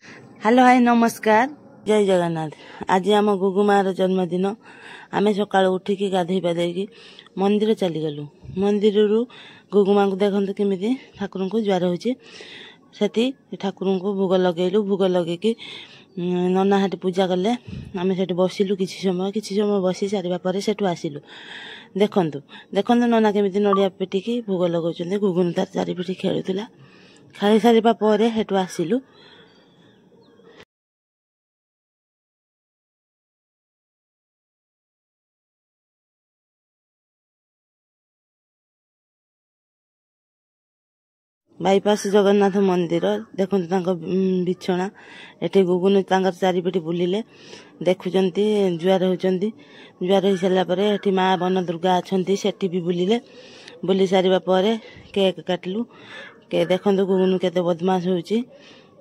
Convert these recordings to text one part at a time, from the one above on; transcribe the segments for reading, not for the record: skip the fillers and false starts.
Hello hi नमस्कार जय जगन्नाथ। आज आम गुगुमार जन्मदिन। आमे सकाळ उठिकी गाधई पाधेकी मंदिर चलीगलु। मंदिर गुगुमा को देखते केमी ठाकुर को ज्वार होची सेठी ठाकुर को भोग लगेलु। भोग लगेकी नना हाटी पूजा कले। आमे सेठी बसिलु किछि समय बसी सारिबा परे सेठु आसिलु। देखंतु देखंतु नना केमी नड़िया पिटिकी भोग लगौचंदे। गुगुन तार चारिपिठी खेलुथिला। खाई सारिबा परे हेठु आसिलु। बाईपास जगन्नाथ मंदिर देखो बिछना एटी गुगुन चारिपटी बुलिले देखुचंती जुआर होचंती। जुआर हो सारा पर एटी माँ वन दुर्गा अच्छी सेठी भी बुलिले। बुली सारिबा परे केक काटलु। के देखंतु गुगुन केते बदमाश होची।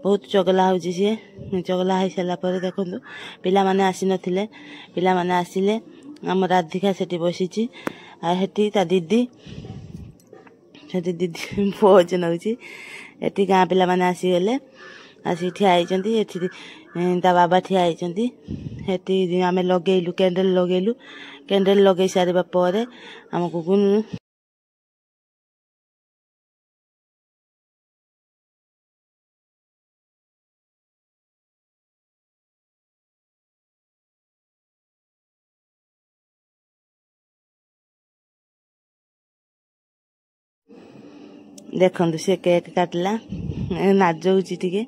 बहुत चगला होची सी। चगला हो सारा पर देखंतु पिला माने आसी नथिले। पिला माने आसिले आम राधिका सेठी बसीची आ हेटी ता दीदी सेठी दीदी भोज नौची। एटी गाँ पिला माने आसीगले आसी ठिया आइचंती। एठी ता बाबा ठिया आइचंती। हेटी आमे लगेलु कैंडल लगे सारिबा परे आम गुगुन देखंतु से केक काटला नाचौची टिके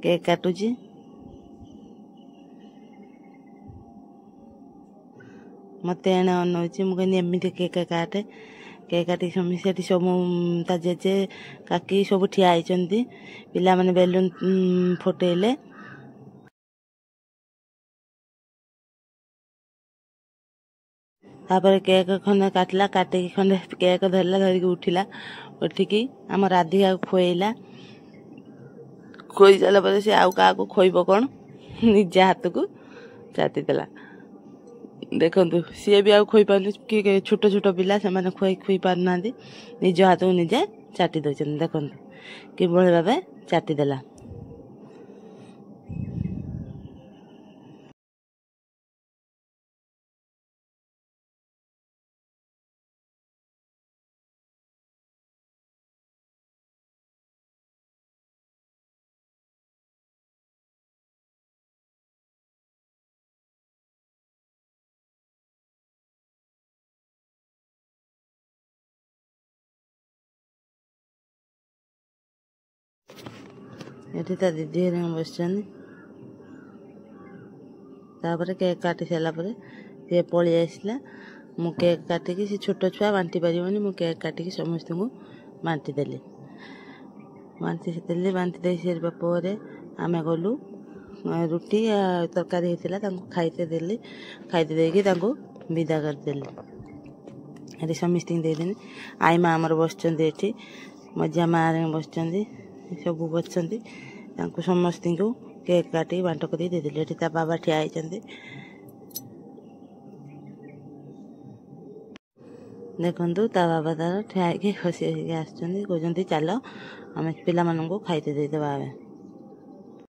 केक काटुची। मते एने अनौची मु कहनी एमिति केक काटे। केक काटी सेठी सब ता जेजे काकी सब ठिया आइचंती। पिला माने बेलून फुटेले। तापर केक खंडे काटला। काटिकी खंडे केक धरला। धरिकी उठिला। उठिकी आम राधिका खुएला। खुई सारा पर से आउ क्या खुब कौन निजे हाथ को चाटी देला। देखंतु सी भी आउ खुई पार कि छोट छोट पिला से खुई पार ना निज हाथ को निजे चाटी दौरान। देखंतु कि भाव चाटी देला। एठी ता दीदी हेरे बसचंदी। तापर केक काटी सारा पर सी पलि आसला। मु केक काटिकी से छोट छुआ बांटी पारिबनी। मु केक काटिकी समस्त को बांटी देली। बांटी दे सारा पर आमे गलु रुटी तरकारी होता खाईते देली। खाईते देकी विदा करदेली। एटी समस्त देदेनी। आई माँ आमर बसचंदी। एठी मजा माँ बसचंदी सब बसचंदी। समस्त को केक काटी बांट कर देदेली। एठी ता बाबा ठिया आइचंदी। देखंतु ता बाबा तार ठिया खसी आसचंदी। कहचंदी चलो आमे पिला मानन को खाईते देदेबा।